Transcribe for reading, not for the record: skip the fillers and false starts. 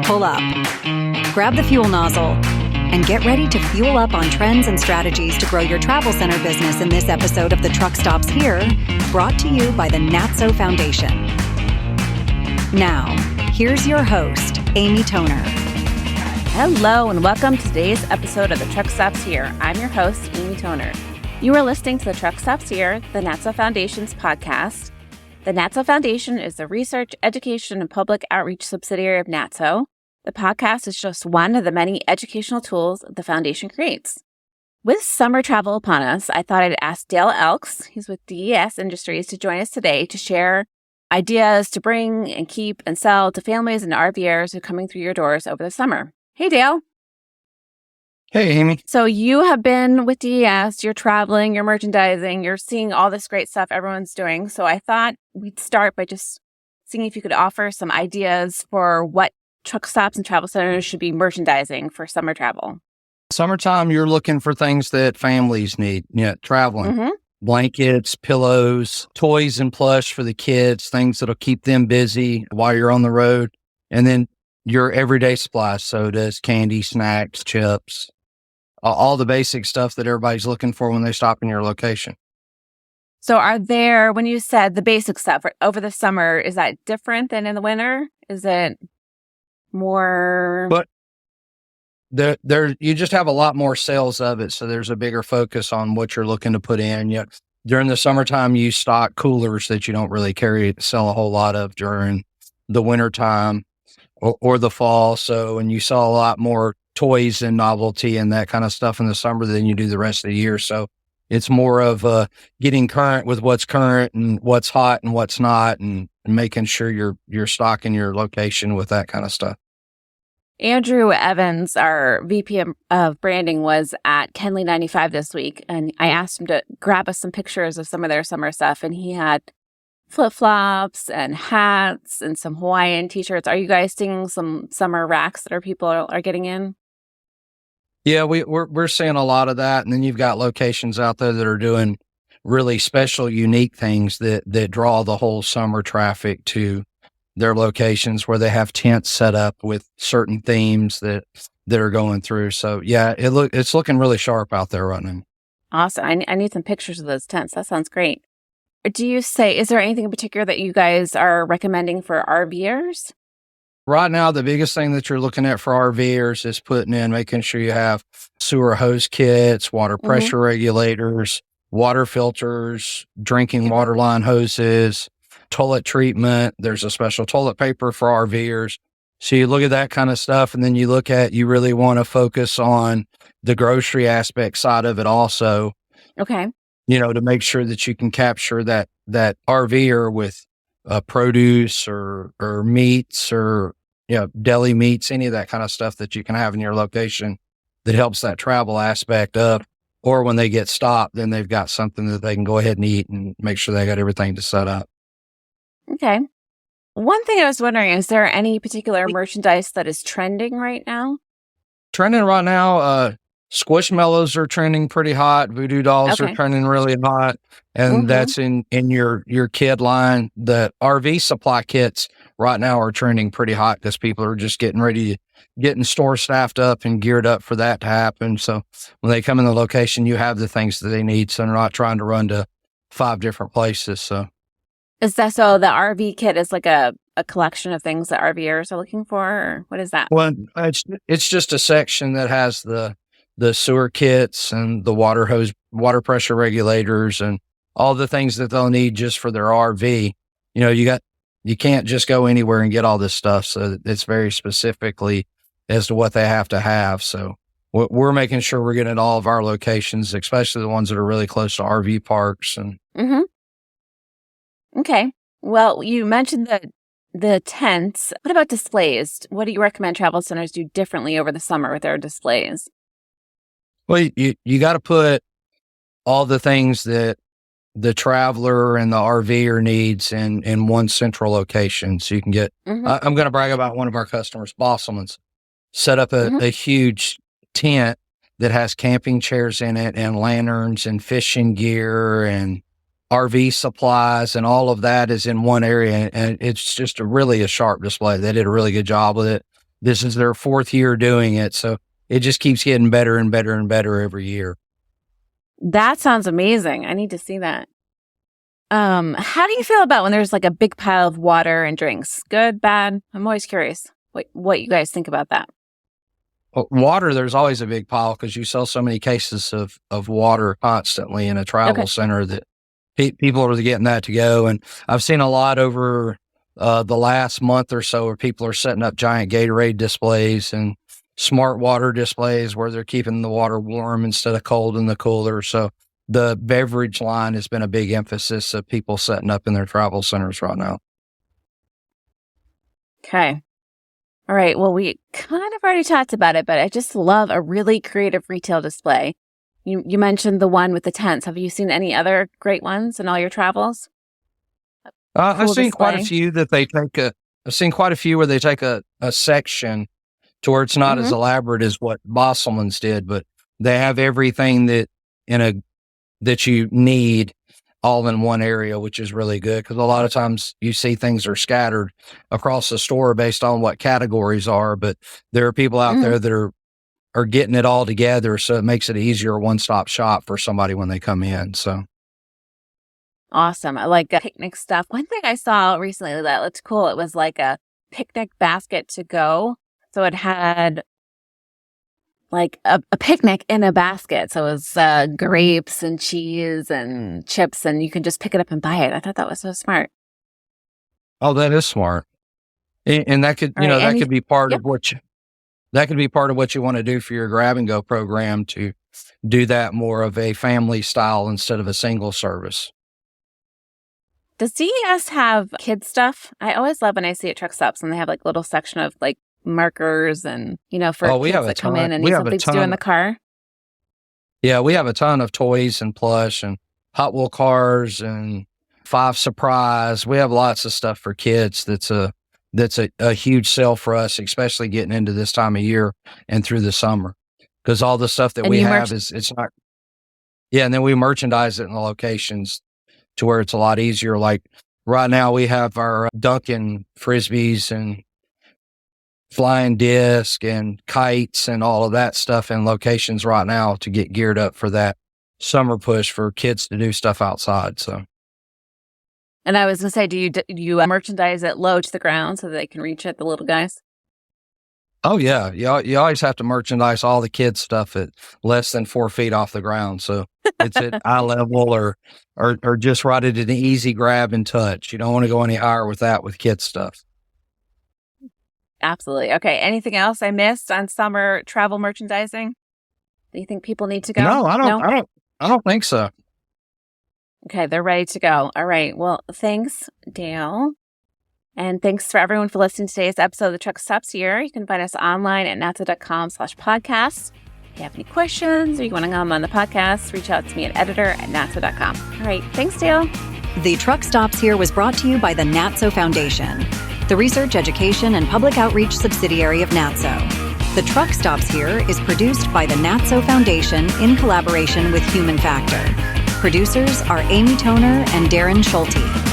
pull up. Grab the fuel nozzle and get ready to fuel up on trends and strategies to grow your travel center business in this episode of The Truck Stops Here, brought to you by the NATSO Foundation. Now, here's your host, Amy Toner. Hello, and welcome to today's episode of The Truck Stops Here. I'm your host, Amy Toner. You are listening to The Truck Stops Here, the NATSO Foundation's podcast. The NATSO Foundation is the research, education, and public outreach subsidiary of NATSO. The podcast is just one of the many educational tools the foundation creates. With summer travel upon us, I thought I'd ask Dale Elks, he's with DES Industries, to join us today to share ideas to bring and keep and sell to families and RVers who are coming through your doors over the summer. Hey, Dale. Hey, Amy. So you have been with DES, you're traveling, you're merchandising, you're seeing all this great stuff everyone's doing. So I thought we'd start by just seeing if you could offer some ideas for what truck stops and travel centers should be merchandising for summer travel. Summertime, you're looking for things that families need, traveling. Blankets, pillows, toys and plush for the kids, things that'll keep them busy while you're on the road. And then your everyday supplies, sodas, candy, snacks, chips, all the basic stuff that everybody's looking for when they stop in your location. So are there, when you said the basic stuff over the summer, is that different than in the winter? Is it more? But there, you just have a lot more sales of it. So there's a bigger focus on what you're looking to put in. During the summertime, you stock coolers that you don't really sell a whole lot of during the wintertime or the fall. So, and you sell a lot more toys and novelty and that kind of stuff in the summer than you do the rest of the year. So it's more of getting current with what's current and what's hot and what's not, and making sure you're stocking your location with that kind of stuff. Andrew Evans, our VP of branding, was at Kenley 95 this week, and I asked him to grab us some pictures of some of their summer stuff, and he had flip-flops and hats and some Hawaiian t-shirts. Are you guys seeing some summer racks that people are getting in? Yeah, we're seeing a lot of that. And then you've got locations out there that are doing really special, unique things that draw the whole summer traffic to their locations, where they have tents set up with certain themes that are going through. So yeah, it's looking really sharp out there right now. Awesome. I need some pictures of those tents. That sounds great. Is there anything in particular that you guys are recommending for RVers? Right now, the biggest thing that you're looking at for RVers is making sure you have sewer hose kits, water pressure regulators, water filters, drinking water line hoses, toilet treatment. There's a special toilet paper for RVers. So you look at that kind of stuff, and then you really want to focus on the grocery aspect side of it also. Okay. To make sure that you can capture that RVer with produce or meats or deli meats, any of that kind of stuff that you can have in your location that helps that travel aspect up. Or when they get stopped, then they've got something that they can go ahead and eat and make sure they got everything to set up. Okay. One thing I was wondering, is there any particular merchandise that is trending right now? Trending right now, Squishmallows are trending pretty hot. Voodoo dolls are trending really hot. And that's in your kid line. The RV supply kits right now are trending pretty hot because people are just getting store staffed up and geared up for that to happen. So when they come in the location, you have the things that they need. So they're not trying to run to 5 different places. So is that so the RV kit is like a collection of things that RVers are looking for, or what is that? Well, it's just a section that has the sewer kits and the water pressure regulators and all the things that they'll need just for their RV. You can't just go anywhere and get all this stuff. So it's very specifically as to what they have to have. So we're making sure we're getting at all of our locations, especially the ones that are really close to RV parks. And Okay. Well, you mentioned the tents. What about displays? What do you recommend travel centers do differently over the summer with their displays? Well, you got to put all the things that the traveler and the RVer needs in one central location. So you can get, I'm going to brag about one of our customers, Bosselman's, set up a huge tent that has camping chairs in it and lanterns and fishing gear and RV supplies, and all of that is in one area. And it's just a sharp display. They did a really good job with it. This is their 4th year doing it. So it just keeps getting better and better and better every year. That sounds amazing. I need to see that. How do you feel about when there's like a big pile of water and drinks? Good, bad? I'm always curious what you guys think about that. Well, water, there's always a big pile because you sell so many cases of water constantly in a travel center that people are getting that to go. And I've seen a lot over the last month or so where people are setting up giant Gatorade displays and smart water displays where they're keeping the water warm instead of cold in the cooler. So the beverage line has been a big emphasis of people setting up in their travel centers right now. Okay. All right. Well, we kind of already talked about it, but I just love a really creative retail display. You mentioned the one with the tents. Have you seen any other great ones in all your travels? I've seen quite a few that they take I've seen quite a few where they take a section to where it's not as elaborate as what Bosselman's did, but they have everything that you need all in one area, which is really good because a lot of times you see things are scattered across the store based on what categories are, but there are people out there that are getting it all together, so it makes it easier one-stop shop for somebody when they come in. So awesome. I like picnic stuff. One thing I saw recently that looked cool, it was like a picnic basket to go. So it had like a picnic in a basket. So it was grapes and cheese and chips, and you can just pick it up and buy it. I thought that was so smart. Oh, that is smart. And that could, that could be part of what you want to do for your grab and go program, to do that more of a family style instead of a single service. Does DES have kid stuff? I always love when I see at truck stops and they have like little section of like markers and, for kids that come in and need something to do in the car. Yeah, we have a ton of toys and plush and Hot Wheel cars and Five Surprise. We have lots of stuff for kids. That's a huge sale for us, especially getting into this time of year and through the summer, because all the stuff that we have it's not. Yeah, and then we merchandise it in the locations to where it's a lot easier. Like right now, we have our Duncan frisbees and flying disc and kites and all of that stuff in locations right now to get geared up for that summer push for kids to do stuff outside. So. And I was going to say, do you merchandise it low to the ground so that they can reach it, the little guys? Oh, yeah. You always have to merchandise all the kids' stuff at less than 4 feet off the ground. So it's at eye level or just right at an easy grab and touch. You don't want to go any higher with that with kids' stuff. Absolutely. Okay. Anything else I missed on summer travel merchandising? Do you think people need to go? No, I don't think so. Okay, they're ready to go. All right. Well, thanks, Dale. And thanks for everyone for listening to today's episode of The Truck Stops Here. You can find us online at natso.com/podcast. If you have any questions or you want to come on the podcast, reach out to me at editor@natso.com. All right. Thanks, Dale. The Truck Stops Here was brought to you by the NATSO Foundation, the research, education, and public outreach subsidiary of NATSO. The Truck Stops Here is produced by the NATSO Foundation in collaboration with Human Factor. Producers are Amy Toner and Darren Schulte.